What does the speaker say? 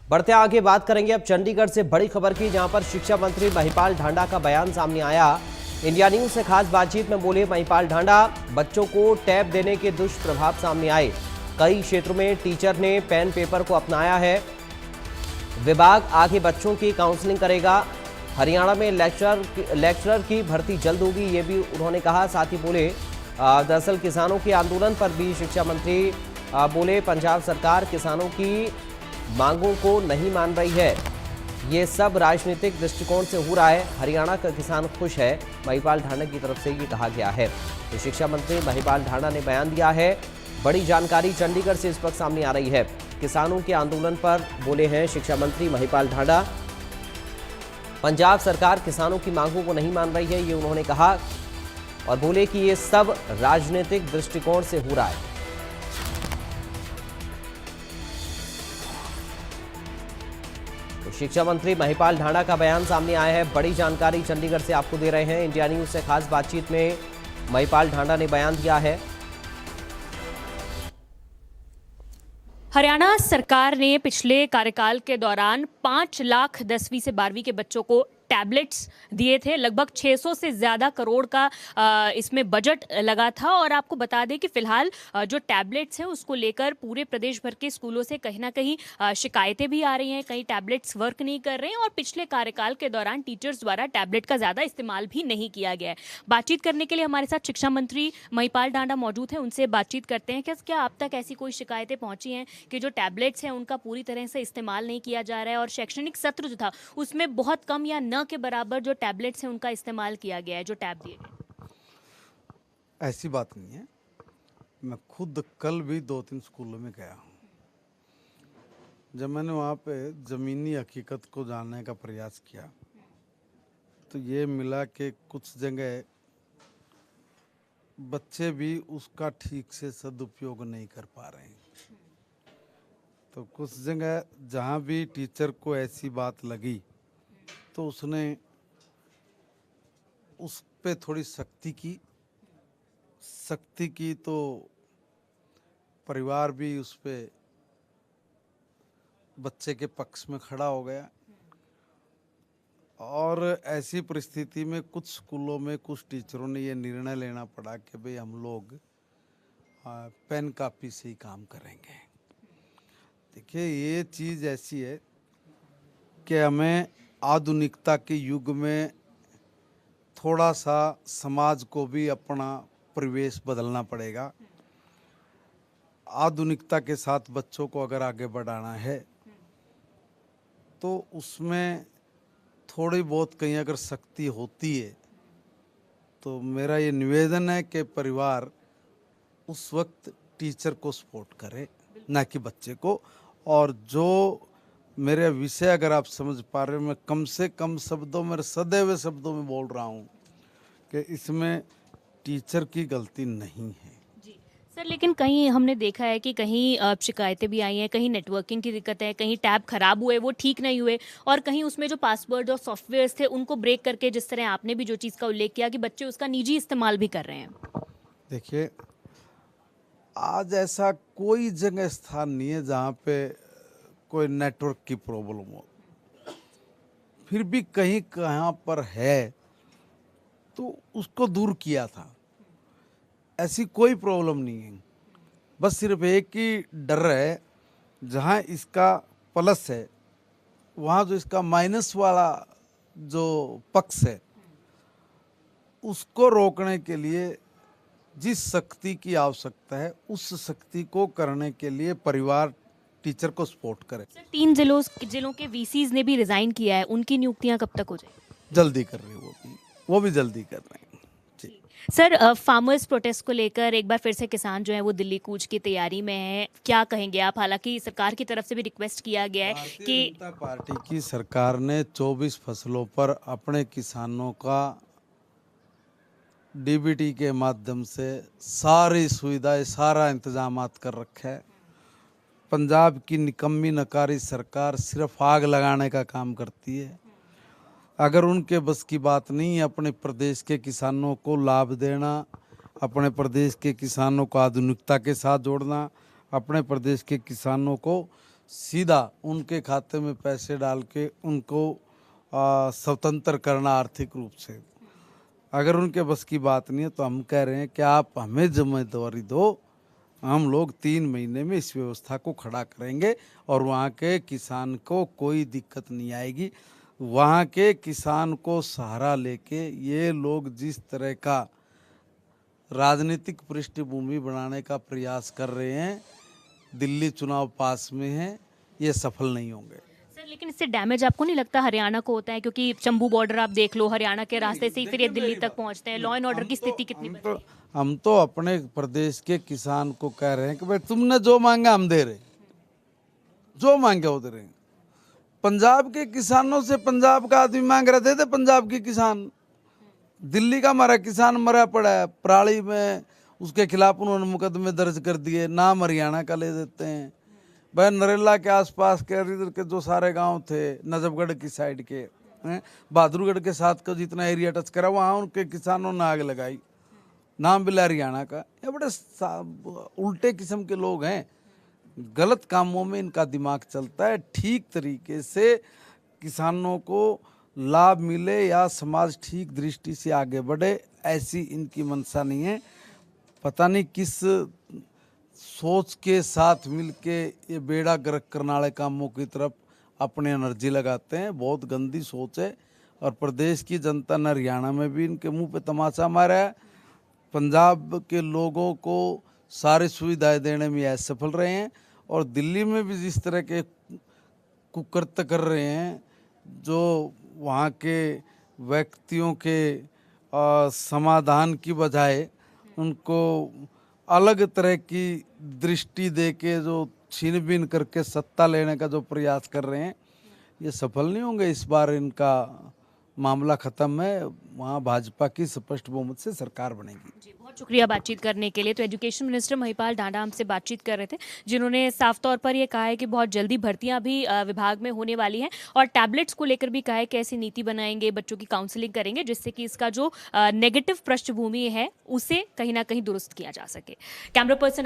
बढ़ते आगे बात करेंगे अब चंडीगढ़ से बड़ी खबर की, जहां पर शिक्षा मंत्री महिपाल ढांडा का बयान सामने आया। इंडिया न्यूज से खास बातचीत में बोले महिपाल ढांडा, बच्चों को टैब देने के दुष्प्रभाव सामने आए। कई क्षेत्रों में टीचर ने पेन पेपर को अपनाया है। विभाग आगे बच्चों की काउंसलिंग करेगा। हरियाणा में लेक्चरर की भर्ती जल्द होगी, ये भी उन्होंने कहा। साथ ही बोले दरअसल किसानों के आंदोलन पर भी शिक्षा मंत्री बोले, पंजाब सरकार किसानों की मांगों को नहीं मान रही है, ये सब राजनीतिक दृष्टिकोण से हो रहा है। हरियाणा का किसान खुश है, महिपाल ढांडा की तरफ से ये कहा गया है। तो शिक्षा मंत्री महिपाल ढांडा ने बयान दिया है। बड़ी जानकारी चंडीगढ़ से इस वक्त सामने आ रही है। किसानों के आंदोलन पर बोले हैं शिक्षा मंत्री महिपाल ढांडा। पंजाब सरकार किसानों की मांगों को नहीं मान रही है, ये उन्होंने कहा, और बोले कि ये सब राजनीतिक दृष्टिकोण से हो रहा है। तो शिक्षा मंत्री महिपाल ढांडा का बयान सामने आया है। बड़ी जानकारी चंडीगढ़ से आपको दे रहे हैं। इंडिया न्यूज से खास बातचीत में महिपाल ढांडा ने बयान दिया है। हरियाणा सरकार ने पिछले कार्यकाल के दौरान 5 लाख 10वीं से 12वीं के बच्चों को टैबलेट्स दिए थे। लगभग 600 से ज़्यादा करोड़ का इसमें बजट लगा था। और आपको बता दें कि फिलहाल जो टैबलेट्स हैं उसको लेकर पूरे प्रदेश भर के स्कूलों से कहीं ना कहीं शिकायतें भी आ रही हैं। कई टैबलेट्स वर्क नहीं कर रहे हैं और पिछले कार्यकाल के दौरान टीचर्स द्वारा टैबलेट का ज़्यादा इस्तेमाल भी नहीं किया गया है। बातचीत करने के लिए हमारे साथ शिक्षा मंत्री महिपाल ढांडा मौजूद हैं, उनसे बातचीत करते हैं। क्या आप तक ऐसी कोई शिकायतें पहुंची हैं कि जो टैबलेट्स हैं उनका पूरी तरह से इस्तेमाल नहीं किया जा रहा है और शैक्षणिक सत्र जो था उसमें बहुत कम या न के बराबर जो टैबलेट्स हैं उनका इस्तेमाल किया गया है, जो टैब दिए गए? ऐसी बात नहीं है। मैं खुद कल भी 2-3 स्कूलों में गया हूँ। जब मैंने वहाँ पे ज़मीनी हकीकत को जानने का प्रयास किया तो ये मिला कि कुछ जगह बच्चे भी उसका ठीक से सदुपयोग नहीं कर पा रहे हैं। तो कुछ जगह जहाँ भी टीचर को ऐसी बात लगी तो उसने उस पे थोड़ी सख्ती की तो परिवार भी उस पे बच्चे के पक्ष में खड़ा हो गया। और ऐसी परिस्थिति में कुछ स्कूलों में कुछ टीचरों ने ये निर्णय लेना पड़ा कि भाई हम लोग पेन कापी से ही काम करेंगे। देखिए, ये चीज़ ऐसी है कि हमें आधुनिकता के युग में थोड़ा सा समाज को भी अपना परिवेश बदलना पड़ेगा। आधुनिकता के साथ बच्चों को अगर आगे बढ़ाना है तो उसमें थोड़ी बहुत कहीं अगर सख्ती होती है तो मेरा ये निवेदन है कि परिवार उस वक्त टीचर को सपोर्ट करे, ना कि बच्चे को। और जो मेरे विषय अगर आप समझ पा रहे हो, मैं कम से कम शब्दों में, सदैव शब्दों में बोल रहा हूँ कि इसमें टीचर की गलती नहीं है। जी सर, लेकिन कहीं हमने देखा है कि कहीं शिकायतें भी आई हैं, कहीं नेटवर्किंग की दिक्कत है, कहीं टैब खराब हुए, वो ठीक नहीं हुए, और कहीं उसमें जो पासवर्ड और सॉफ्टवेयर्स थे उनको ब्रेक करके, जिस तरह आपने भी जो चीज़ का उल्लेख किया कि बच्चे उसका निजी इस्तेमाल भी कर रहे हैं। देखिए, आज ऐसा कोई जगह स्थान नहीं है जहाँ पे कोई नेटवर्क की प्रॉब्लम हो। फिर भी कहीं कहाँ पर है तो उसको दूर किया था। ऐसी कोई प्रॉब्लम नहीं है। बस सिर्फ एक ही डर है, जहाँ इसका प्लस है वहाँ जो इसका माइनस वाला जो पक्ष है उसको रोकने के लिए जिस शक्ति की आवश्यकता है उस शक्ति को करने के लिए परिवार टीचर को सपोर्ट करे। सर, 3 जिलों के वीसीज ने भी रिजाइन किया है, उनकी नियुक्तियां कब तक हो जाएगी? जल्दी कर रहे हैं, वो भी जल्दी कर रहे हैं। जी सर, फार्मर्स प्रोटेस्ट को लेकर एक बार फिर से किसान जो है वो दिल्ली कूच की तैयारी में है, क्या कहेंगे आप? हालांकि सरकार की तरफ से भी रिक्वेस्ट किया गया है कि भारतीय जनता पार्टी की सरकार ने 24 फसलों पर अपने किसानों का डीबीटी के माध्यम से सारी सुविधाएं, सारा इंतजामात कर रखा है। पंजाब की निकम्मी नकारी सरकार सिर्फ आग लगाने का काम करती है। अगर उनके बस की बात नहीं है अपने प्रदेश के किसानों को लाभ देना, अपने प्रदेश के किसानों को आधुनिकता के साथ जोड़ना, अपने प्रदेश के किसानों को सीधा उनके खाते में पैसे डाल के उनको स्वतंत्र करना आर्थिक रूप से। अगर उनके बस की बात नहीं है तो हम कह रहे हैं कि आप हमें जिम्मेदारी दो, हम लोग 3 महीने में इस व्यवस्था को खड़ा करेंगे और वहाँ के किसान को कोई दिक्कत नहीं आएगी। वहाँ के किसान को सहारा लेके ये लोग जिस तरह का राजनीतिक पृष्ठभूमि बनाने का प्रयास कर रहे हैं, दिल्ली चुनाव पास में है, ये सफल नहीं होंगे। सर लेकिन इससे डैमेज आपको नहीं लगता हरियाणा को होता है? क्योंकि शंभू बॉर्डर आप देख लो, हरियाणा के रास्ते से ही फिर ये दिल्ली तक पहुंचते हैं। लॉ एंड ऑर्डर की स्थिति कितनी बनी है? हम तो अपने प्रदेश के किसान को कह रहे हैं कि भाई तुमने जो मांगा हम दे रहे, जो मांगे वो दे रहे। पंजाब के किसानों से पंजाब का आदमी मांग रहे थे पंजाब के किसान। दिल्ली का हमारा किसान मरा पड़ा है पराली में, उसके खिलाफ उन्होंने मुकदमे दर्ज कर दिए, नाम हरियाणा का ले देते हैं। भाई नरेला के आसपास के इधर के जो सारे गांव थे, नजफगढ़ की साइड के, बहादुरगढ़ के साथ का जितना एरिया टच करा, वहाँ उनके किसानों ने आग लगाई, नाम बिला हरियाणा का। ये बड़े उल्टे किस्म के लोग हैं, गलत कामों में इनका दिमाग चलता है। ठीक तरीके से किसानों को लाभ मिले या समाज ठीक दृष्टि से आगे बढ़े, ऐसी इनकी मंशा नहीं है। पता नहीं किस सोच के साथ मिलके ये बेड़ा गर्क करने वाले कामों की तरफ अपनी एनर्जी लगाते हैं। बहुत गंदी सोच है और प्रदेश की जनता ने हरियाणा में भी इनके मुंह पे तमाचा मारा है। पंजाब के लोगों को सारी सुविधाएं देने में असफल रहे हैं और दिल्ली में भी जिस तरह के कुकृत्य कर रहे हैं, जो वहाँ के व्यक्तियों के समाधान की बजाय उनको अलग तरह की दृष्टि दे के जो छीन-बीन करके सत्ता लेने का जो प्रयास कर रहे हैं, ये सफल नहीं होंगे। इस बार इनका मामला खत्म है, वहाँ भाजपा की स्पष्ट बहुमत से सरकार बनेगी। जी, बहुत शुक्रिया बातचीत करने के लिए। तो एजुकेशन मिनिस्टर महिपाल ढांडा हमसे बातचीत कर रहे थे, जिन्होंने साफ तौर पर ये कहा है कि बहुत जल्दी भर्तियां भी विभाग में होने वाली हैं और टैबलेट्स को लेकर भी कहा है कि ऐसी नीति बनाएंगे, बच्चों की काउंसलिंग करेंगे, जिससे कि इसका जो नेगेटिव पृष्ठभूमि है उसे कहीं ना कहीं दुरुस्त किया जा सके। Camera person